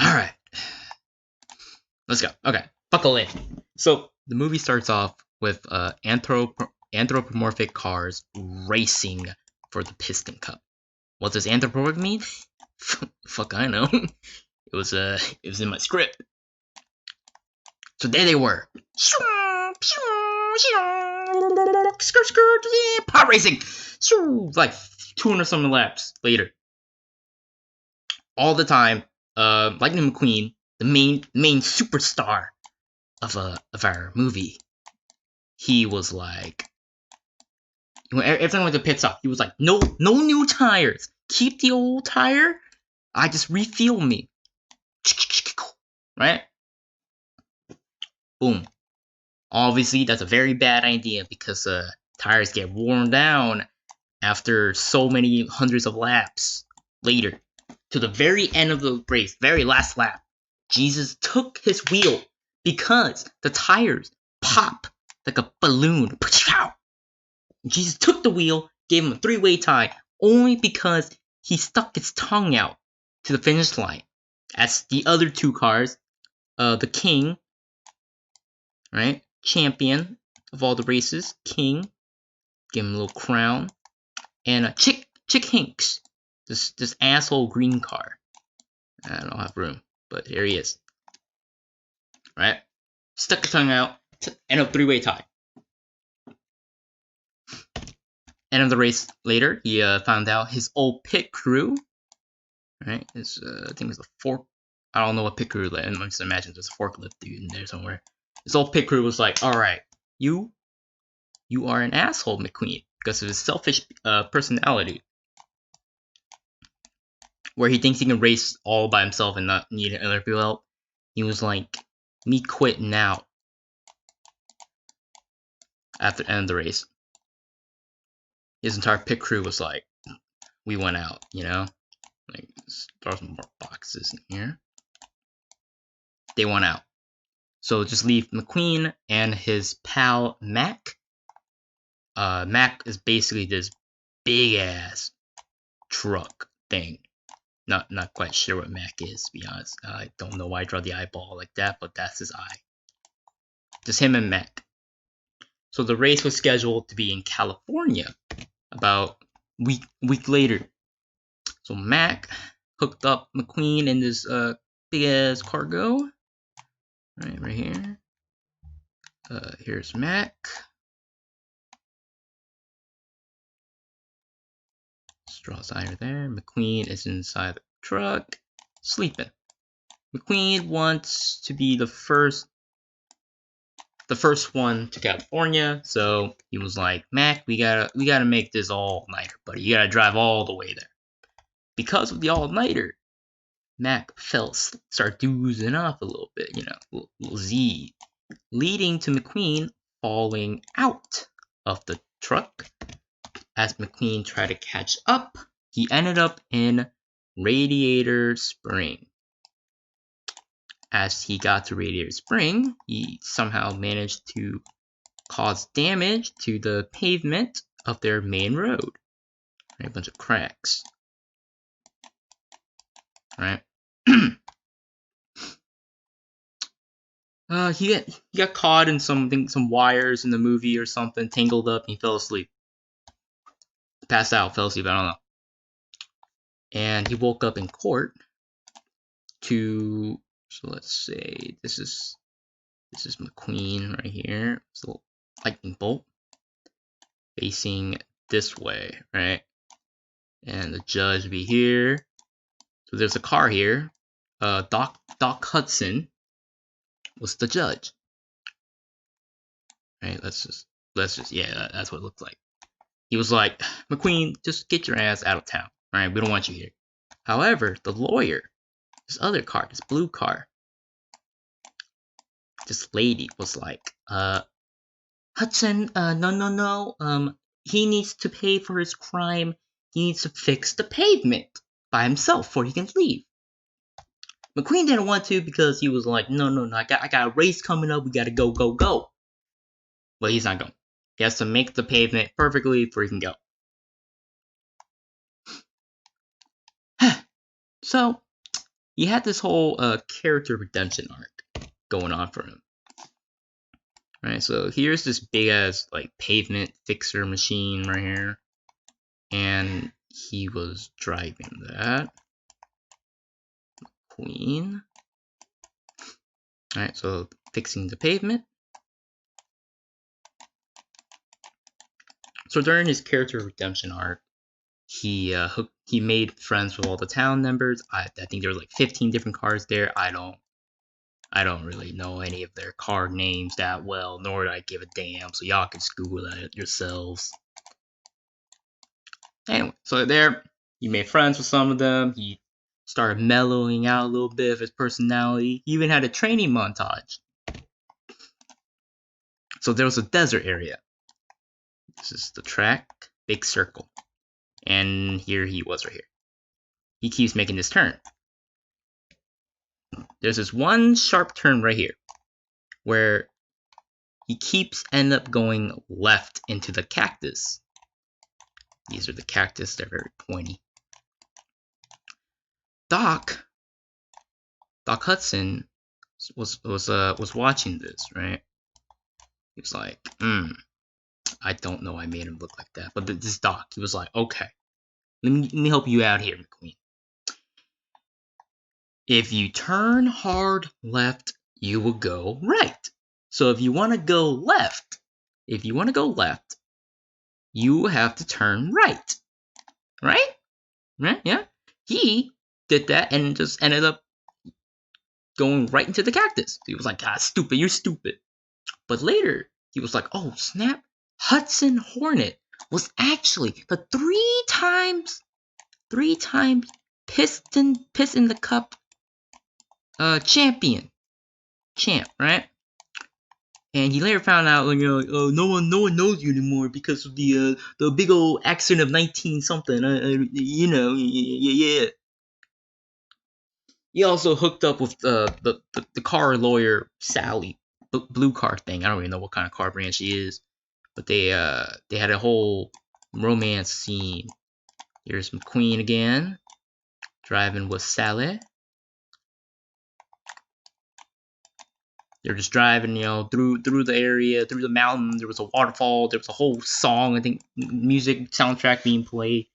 Alright, let's go. Okay, buckle in. So, the movie starts off with anthropomorphic cars racing for the Piston Cup. What does anthropomorphic mean? Fuck, I know. It was in my script. So there they were. Pod racing. Like 200 something laps later. All the time, Lightning McQueen, the main superstar of our movie, he was like, every time I went to pit stop, he was like, no new tires. Keep the old tire. I just refuel me. Right? Boom. Obviously, that's a very bad idea because tires get worn down after so many hundreds of laps later. To the very end of the race, very last lap, Jesus took his wheel because the tires pop like a balloon. Jesus took the wheel, gave him a three-way tie, only because he stuck his tongue out to the finish line. As the other two cars, the King, right, champion of all the races, King, give him a little crown, and Chick Hinks, this asshole green car. I don't have room, but here he is. Right, stuck his tongue out, end up three-way tie. End of the race later, he found out his old pit crew, right? I think it was a fork. I don't know what pit crew. I just imagine there's a forklift dude in there somewhere. His old pit crew was like, "All right, you are an asshole, McQueen, because of his selfish personality, where he thinks he can race all by himself and not need other people help." He was like, "Me quit now." After the end of the race, his entire pit crew was like, "We went out, you know." Like, throw some more boxes in here. They went out. So just leave McQueen and his pal Mac. Mac is basically this big ass truck thing. Not quite sure what Mac is, to be honest. I don't know why I draw the eyeball like that, but that's his eye. Just him and Mac. So the race was scheduled to be in California about week later. So Mac hooked up McQueen in this big ass cargo. Right here. Here's Mac. Straw's either there. McQueen is inside the truck, sleeping. McQueen wants to be the first one to California, so he was like, "Mac, we gotta make this all-nighter, buddy. You gotta drive all the way there." Because of the all-nighter, Mac start doozing off a little bit, little Z, leading to McQueen falling out of the truck. As McQueen tried to catch up, he ended up in Radiator Spring. As he got to Radiator Spring, he somehow managed to cause damage to the pavement of their main road. Right, a bunch of cracks. Right. He got caught in some wires in the movie or something, tangled up, and he fell asleep. Passed out, fell asleep, I don't know. And he woke up in court to, so let's say this is McQueen right here. It's a little lightning bolt facing this way, right? And the judge will be here. So there's a car here. Doc Hudson was the judge. Right? Let's just yeah, that's what it looked like. He was like, "McQueen, just get your ass out of town. All right, we don't want you here." However, the lawyer, this other car, this blue car, this lady was like, "Hudson, no. He needs to pay for his crime. He needs to fix the pavement by himself before he can leave." McQueen didn't want to because he was like, no, I got a race coming up. We gotta go. But he's not going. He has to make the pavement perfectly before he can go. So he had this whole character redemption arc going on for him. Right, so here's this big ass like pavement fixer machine right here, and he was driving that. Queen. Alright, so fixing the pavement. So during his character redemption arc, he made friends with all the town members. I think there were like 15 different cars there. I don't really know any of their car names that well, nor do I give a damn. So y'all can just Google that yourselves. Anyway, so there, he made friends with some of them. He started mellowing out a little bit of his personality. He even had a training montage. So there was a desert area. This is the track, big circle. And here he was right here. He keeps making this turn. There's this one sharp turn right here where he keeps end up going left into the cactus. These are the cactus, they're very pointy. Doc Hudson was watching this, right? He was like, I don't know I made him look like that. But this Doc, he was like, okay, let me help you out here, McQueen. If you turn hard left, you will go right. So if you want to go left, you have to turn right. Right? Right? Yeah. He did that and just ended up going right into the cactus. He was like, stupid, you're stupid. But later, he was like, oh, snap. Hudson Hornet was actually the three times piss in the cup champ, right? And he later found out, like, no one knows you anymore because of the big old accident of 19 something. Yeah. He also hooked up with the car lawyer Sally, blue car thing. I don't even know what kind of car brand she is, but they had a whole romance scene. Here's McQueen again, driving with Sally. They're just driving, through the area, through the mountain. There was a waterfall. There was a whole song, I think, music soundtrack being played.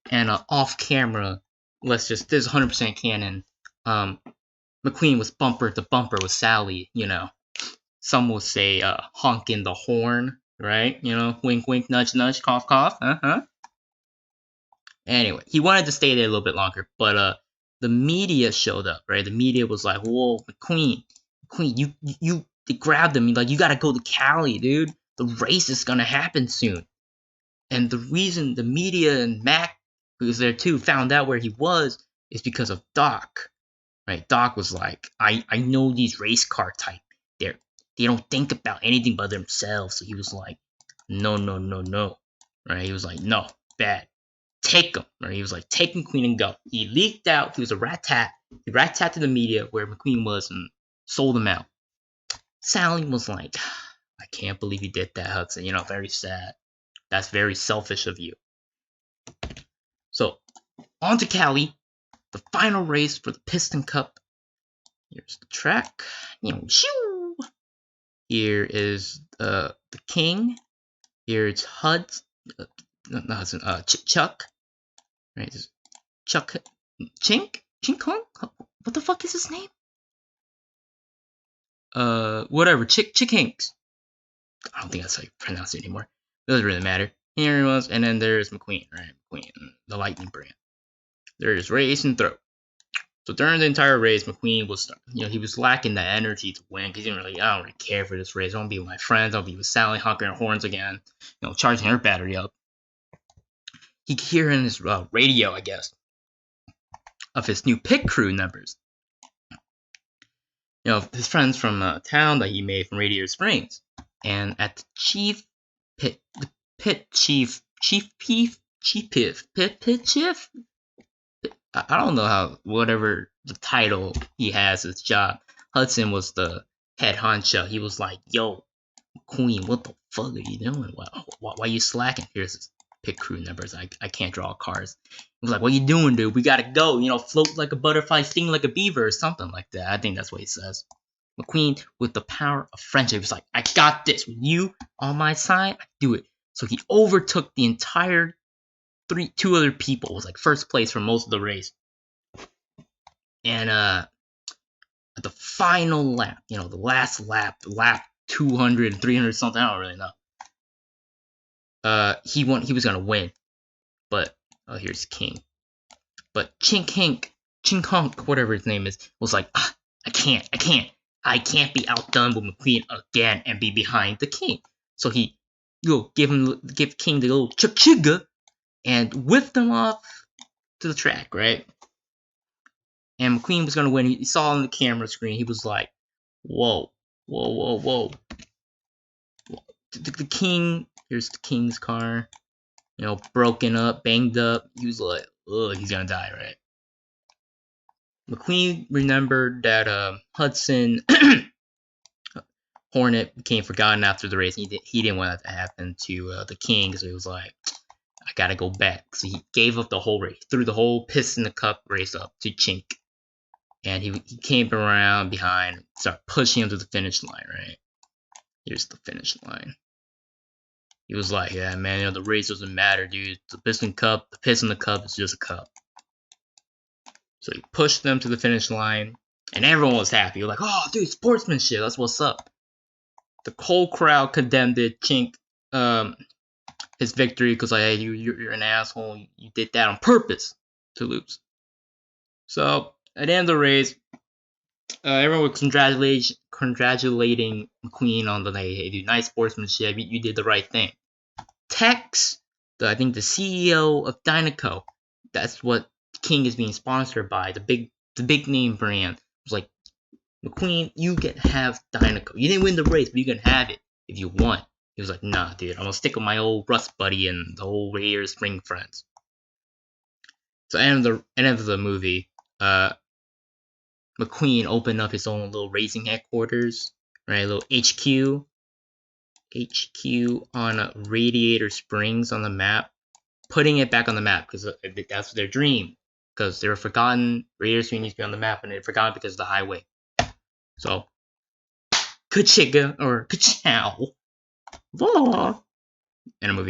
And off camera, this is 100% canon. McQueen was bumper to bumper with Sally. Some will say honking the horn, right? Wink, wink, nudge, nudge, cough, cough. Anyway, he wanted to stay there a little bit longer, but the media showed up, right? The media was like, "Whoa, McQueen, you they grabbed him. Like, you gotta go to Cali, dude. The race is gonna happen soon." And the reason the media and Mac, who was there too, found out where he was is because of Doc, right? Doc was like, I know these race car type. They don't think about anything but themselves. So he was like, no, right? He was like, no, bad. Take him. Right? He was like, take McQueen and go. He leaked out. He was a rat-tat. He rat-tatted the media where McQueen was and sold him out. Sally was like, I can't believe you did that, Hudson. Very sad. That's very selfish of you. So, on to Cali. The final race for the Piston Cup. Here's the track. Here is the King. Here's Chuck. Right, this Chuck Chink Kong. What the fuck is his name? Whatever. Chick Hinks. I don't think that's how you pronounce it anymore. It doesn't really matter. Here he was, and then there's McQueen, right? McQueen, the Lightning brand. There's race and throw. So during the entire race, McQueen was, he was lacking the energy to win because he didn't really, I don't really care for this race. I want to be with my friends. I'll be with Sally honking her horns again, charging her battery up. He could hear in his radio, I guess, of his new pit crew numbers. His friends from town that he made from Radiator Springs. And at the pit chief, I don't know how, whatever the title he has, his job. Hudson was the head honcho. He was like, yo, Queen, what the fuck are you doing? Why you slacking? Here's his pit crew members. I can't draw cars. He was like, "What you doing, dude? We gotta go. You know, float like a butterfly, sting like a beaver, or something like that." I think that's what he says. McQueen, with the power of friendship, was like, "I got this. With you on my side, I do it." So he overtook the entire two other people. It was like first place for most of the race. And at the final lap, you know, the last lap, lap 200, 300 something, I don't really know. He was gonna win, but here's King. But Chink Honk, whatever his name is, was like, I can't be outdone with McQueen again and be behind the King. So he, give King the little chugga and whipped them off to the track, right? And McQueen was gonna win. He saw on the camera screen. He was like, whoa. The King. Here's the King's car. You know, broken up, banged up. He was like, ugh, he's gonna die, right? McQueen remembered that Hudson Hornet became forgotten after the race. He didn't want that to happen to the King, so he was like, I gotta go back. So he gave up the whole race, threw the whole piss in the cup race up to Chink. And he came around behind, started pushing him to the finish line, right? Here's the finish line. He was like, yeah, man, you know, the race doesn't matter, dude. The piss in the cup is just a cup. So he pushed them to the finish line, and everyone was happy. Like, oh, dude, sportsmanship, that's what's up. The whole crowd condemned it, Chink, his victory, because like, hey, you're an asshole. You did that on purpose to lose. So at the end of the race, everyone was congratulating McQueen on the day. Hey, dude, nice sportsmanship. You did the right thing. Tex, I think the CEO of Dynaco, that's what King is being sponsored by, the big name brand, was like, McQueen, you can have Dynaco. You didn't win the race, but you can have it if you want. He was like, nah, dude, I'm gonna stick with my old Rust buddy and the whole Radiator Spring friends. So end of the movie, McQueen opened up his own little racing headquarters, right? A little HQ on Radiator Springs on the map, putting it back on the map because that's their dream. Because they were forgotten, Radiator Springs needs to be on the map, and they're forgotten because of the highway. So, ka-chigga or ka-chow, in a movie.